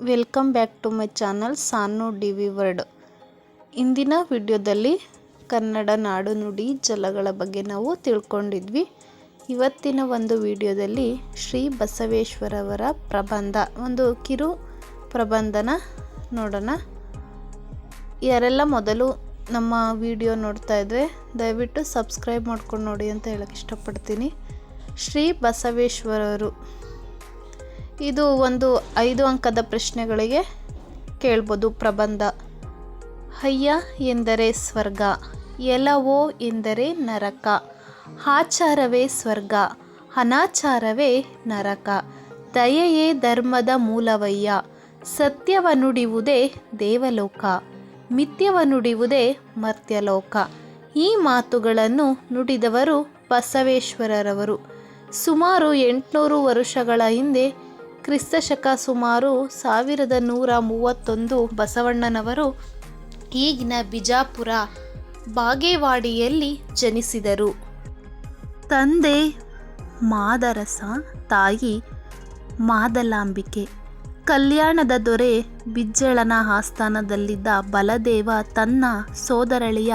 Welcome back to my channel ಸಾನು ಡಿವಿ ವರ್ಡ್. ಇಂದಿನ ವಿಡಿಯೋದಲ್ಲಿ ಕನ್ನಡ ನಾಡು ನುಡಿ ಜಲಗಳ ಬಗ್ಗೆ ನಾವು ತಿಳ್ಕೊಂಡಿದ್ವಿ. ಇವತ್ತಿನ ಒಂದು ವಿಡಿಯೋದಲ್ಲಿ ಶ್ರೀ ಬಸವೇಶ್ವರವರ ಪ್ರಬಂಧ, ಒಂದು ಕಿರು ಪ್ರಬಂಧನ ನೋಡೋಣ. ಯಾರೆಲ್ಲ ಮೊದಲು ನಮ್ಮ ವಿಡಿಯೋ ನೋಡ್ತಾ ಇದ್ರೆ ದಯವಿಟ್ಟು ಸಬ್ಸ್ಕ್ರೈಬ್ ಮಾಡ್ಕೊಂಡು ನೋಡಿ ಅಂತ ಹೇಳಕ್ಕೆ ಇಷ್ಟಪಡ್ತೀನಿ. ಶ್ರೀ ಬಸವೇಶ್ವರರು, ಇದು ಒಂದು 5 ಅಂಕದ ಪ್ರಶ್ನೆಗಳಿಗೆ ಕೇಳ್ಬೋದು. ಪ್ರಬಂಧ: ಹಯ್ಯ ಎಂದರೆ ಸ್ವರ್ಗ, ಎಲವೋ ಎಂದರೆ ನರಕ, ಆಚಾರವೇ ಸ್ವರ್ಗ, ಅನಾಚಾರವೇ ನರಕ, ದಯೆಯೇ ಧರ್ಮದ ಮೂಲವಯ್ಯ, ಸತ್ಯವ ನುಡಿಯುವುದೇ ದೇವಲೋಕ, ಮಿಥ್ಯವ ನುಡಿಯುವುದೇ ಮರ್ತ್ಯಲೋಕ. ಈ ಮಾತುಗಳನ್ನು ನುಡಿದವರು ಬಸವೇಶ್ವರರವರು. ಸುಮಾರು 800 ವರ್ಷಗಳ ಹಿಂದೆ, ಕ್ರಿಸ್ತಶಕ ಸುಮಾರು 1131, ಬಸವಣ್ಣನವರು ಈಗಿನ ಬಿಜಾಪುರ ಬಾಗೇವಾಡಿಯಲ್ಲಿ ಜನಿಸಿದರು. ತಂದೆ ಮಾದರಸ, ತಾಯಿ ಮಾದಲಾಂಬಿಕೆ. ಕಲ್ಯಾಣದ ದೊರೆ ಬಿಜ್ಜಳನ ಆಸ್ಥಾನದಲ್ಲಿದ್ದ ಬಲದೇವ ತನ್ನ ಸೋದರಳಿಯ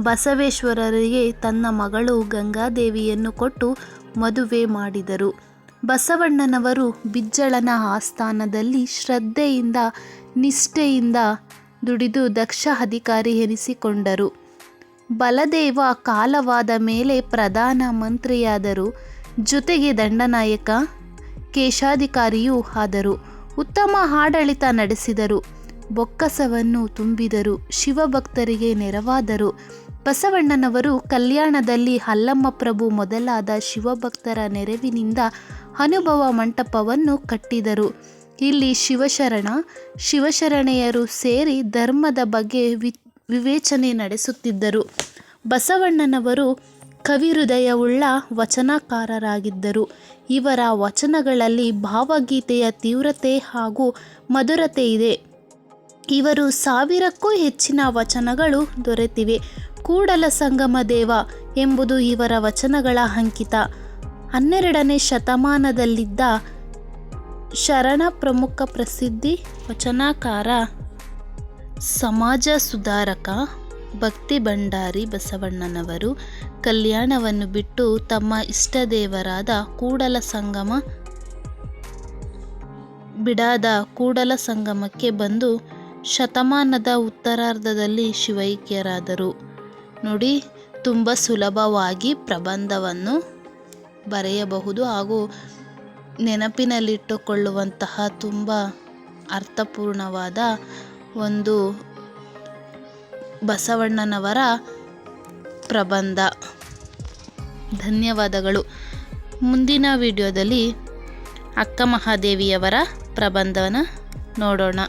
ಬಸವೇಶ್ವರರಿಗೆ ತನ್ನ ಮಗಳು ಗಂಗಾದೇವಿಯನ್ನು ಕೊಟ್ಟು ಮದುವೆ ಮಾಡಿದರು. ಬಸವಣ್ಣನವರು ಬಿಜ್ಜಳನ ಆಸ್ಥಾನದಲ್ಲಿ ಶ್ರದ್ಧೆಯಿಂದ ನಿಷ್ಠೆಯಿಂದ ದುಡಿದು ದಕ್ಷ ಅಧಿಕಾರಿ ಎನಿಸಿಕೊಂಡರು. ಬಲದೇವ ಕಾಲವಾದ ಮೇಲೆ ಪ್ರಧಾನ ಮಂತ್ರಿಯಾದರು. ಜೊತೆಗೆ ದಂಡನಾಯಕ, ಕೇಶಾಧಿಕಾರಿಯೂ ಆದರು. ಉತ್ತಮ ಆಡಳಿತ ನಡೆಸಿದರು. ಬೊಕ್ಕಸವನ್ನು ತುಂಬಿದರು. ಶಿವಭಕ್ತರಿಗೆ ನೆರವಾದರು. ಬಸವಣ್ಣನವರು ಕಲ್ಯಾಣದಲ್ಲಿ ಅಲ್ಲಮಪ್ರಭು ಮೊದಲಾದ ಶಿವಭಕ್ತರ ನೆರವಿನಿಂದ ಅನುಭವ ಮಂಟಪವನ್ನು ಕಟ್ಟಿದರು. ಇಲ್ಲಿ ಶಿವಶರಣೆಯರು ಸೇರಿ ಧರ್ಮದ ಬಗ್ಗೆ ವಿವೇಚನೆ ನಡೆಸುತ್ತಿದ್ದರು. ಬಸವಣ್ಣನವರು ಕವಿಹೃದಯವುಳ್ಳ ವಚನಕಾರರಾಗಿದ್ದರು. ಇವರ ವಚನಗಳಲ್ಲಿ ಭಾವಗೀತೆಯ ತೀವ್ರತೆ ಹಾಗೂ ಮಧುರತೆ ಇದೆ. ಇವರು 1000ಕ್ಕೂ ಹೆಚ್ಚಿನ ವಚನಗಳು ದೊರೆತಿವೆ. ಕೂಡಲ ಸಂಗಮ ದೇವ ಎಂಬುದು ಇವರ ವಚನಗಳ ಅಂಕಿತ. 12ನೇ ಶತಮಾನದಲ್ಲಿದ್ದ ಶರಣ ಪ್ರಮುಖ ಪ್ರಸಿದ್ಧಿ ವಚನಕಾರ, ಸಮಾಜ ಸುಧಾರಕ, ಭಕ್ತಿ ಭಂಡಾರಿ ಬಸವಣ್ಣನವರು ಕಲ್ಯಾಣವನ್ನು ಬಿಟ್ಟು ತಮ್ಮ ಇಷ್ಟದೇವರಾದ ಕೂಡಲ ಸಂಗಮಕ್ಕೆ ಬಂದು ಶತಮಾನದ ಉತ್ತರಾರ್ಧದಲ್ಲಿ ಶಿವೈಕ್ಯರಾದರು. ನೋಡಿ, ತುಂಬ ಸುಲಭವಾಗಿ ಪ್ರಬಂಧವನ್ನು ಬರೆಯಬಹುದು ಹಾಗೂ ನೆನಪಿನಲ್ಲಿಟ್ಟುಕೊಳ್ಳುವಂತಹ ತುಂಬ ಅರ್ಥಪೂರ್ಣವಾದ ಒಂದು ಬಸವಣ್ಣನವರ ಪ್ರಬಂಧ. ಧನ್ಯವಾದಗಳು. ಮುಂದಿನ ವಿಡಿಯೋದಲ್ಲಿ ಅಕ್ಕ ಮಹಾದೇವಿಯವರ ಪ್ರಬಂಧವನ್ನು ನೋಡೋಣ.